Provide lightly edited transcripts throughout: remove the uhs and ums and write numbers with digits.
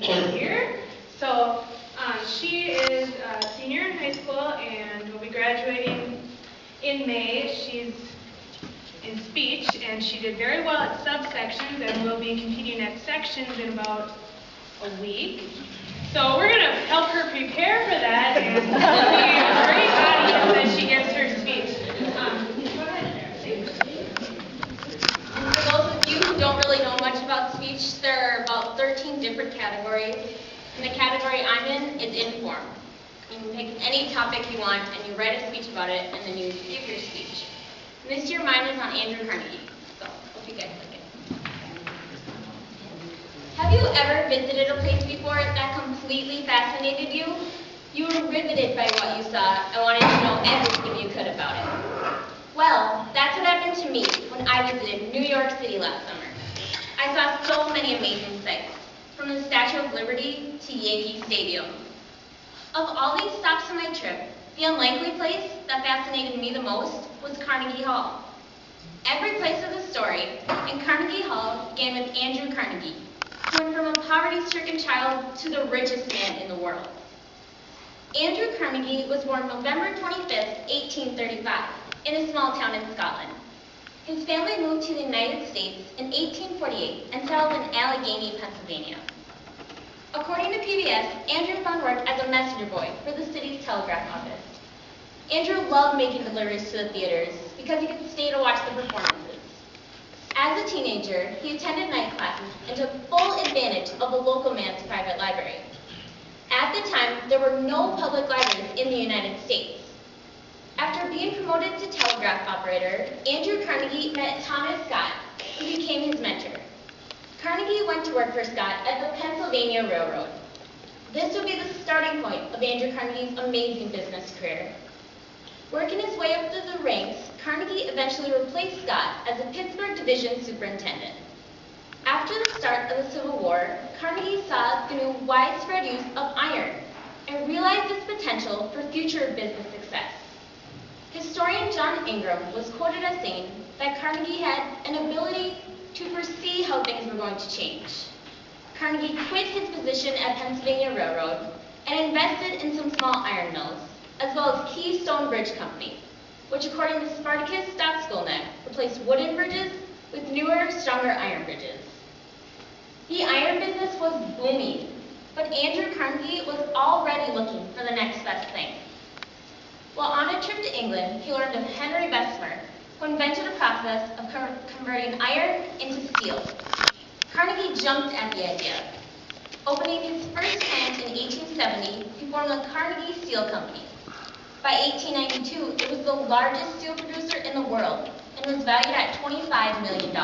Kensington here. So she is a senior in high school and will be graduating in May. She's in speech and she did very well at subsections and will be competing at sections in about a week. So we're going to help her prepare for that, and it'll be a great audience as she gets her speech. Go ahead. For those of you who don't really know much about speech, there are about 13 different categories. And the category I'm in is inform. You can pick any topic you want, and you write a speech about it, and then you give your speech. And this year mine is on Andrew Carnegie, so hope you guys like it. Have you ever visited a place before that completely fascinated you? You were riveted by what you saw and wanted to know everything you could about it. Well, that's what happened to me when I visited New York City last summer. I saw so many amazing sights, from the Statue of Liberty to Yankee Stadium. Of all these stops on my trip, the unlikely place that fascinated me the most was Carnegie Hall. Every place has a story, and Carnegie Hall began with Andrew Carnegie, who went from a poverty-stricken child to the richest man in the world. Andrew Carnegie was born November 25th, 1835, in a small town in Scotland. His family moved to the United States in 1848 and settled in Allegheny, Pennsylvania. According to PBS, Andrew found work as a messenger boy for the city's telegraph office. Andrew loved making deliveries to the theaters because he could stay to watch the performances. As a teenager, he attended night classes and took full advantage of the local man's private library. At the time, there were no public libraries in the United States. After being promoted to telegraph operator, Andrew Carnegie met Thomas Scott, who became his mentor. Carnegie went to work for Scott at the Pennsylvania Railroad. This would be the starting point of Andrew Carnegie's amazing business career. Working his way up through the ranks, Carnegie eventually replaced Scott as the Pittsburgh Division Superintendent. After the start of the Civil War, Carnegie saw the new widespread use of iron and realized its potential for future business success. Historian John Ingram was quoted as saying that Carnegie had an ability to foresee how things were going to change. Carnegie quit his position at Pennsylvania Railroad and invested in some small iron mills, as well as Keystone Bridge Company, which according to Spartacus Skolnick replaced wooden bridges with newer, stronger iron bridges. The iron business was booming, but Andrew Carnegie was already looking for the next best thing. While on a trip to England, he learned of Henry Bessemer, who invented a process of converting iron into steel. Carnegie jumped at the idea. Opening his first plant in 1870, he formed the Carnegie Steel Company. By 1892, it was the largest steel producer in the world and was valued at $25 million.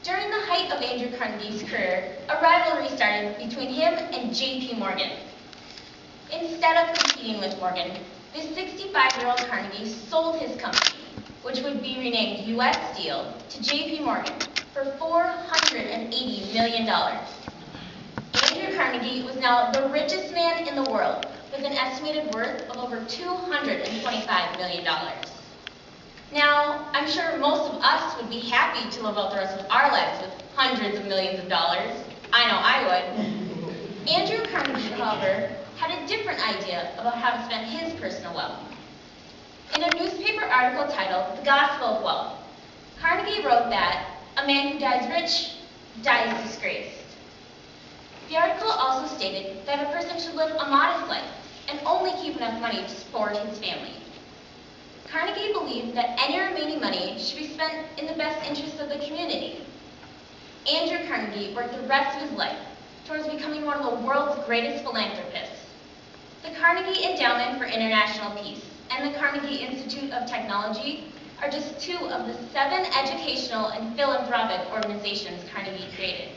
During the height of Andrew Carnegie's career, a rivalry started between him and J.P. Morgan. Instead of competing with Morgan, the 65-year-old Carnegie sold his company, which would be renamed U.S. Steel, to J.P. Morgan for $480 million. Andrew Carnegie was now the richest man in the world, with an estimated worth of over $225 million. Now, I'm sure most of us would be happy to live out the rest of our lives with hundreds of millions of dollars. I know I would. Andrew Carnegie, however, had a different idea about how to spend his personal wealth. In a newspaper article titled The Gospel of Wealth, Carnegie wrote that a man who dies rich dies disgraced. The article also stated that a person should live a modest life and only keep enough money to support his family. Carnegie believed that any remaining money should be spent in the best interests of the community. Andrew Carnegie worked the rest of his life towards becoming one of the world's greatest philanthropists. The Carnegie Endowment for International Peace and the Carnegie Institute of Technology are just two of the 7 educational and philanthropic organizations Carnegie created.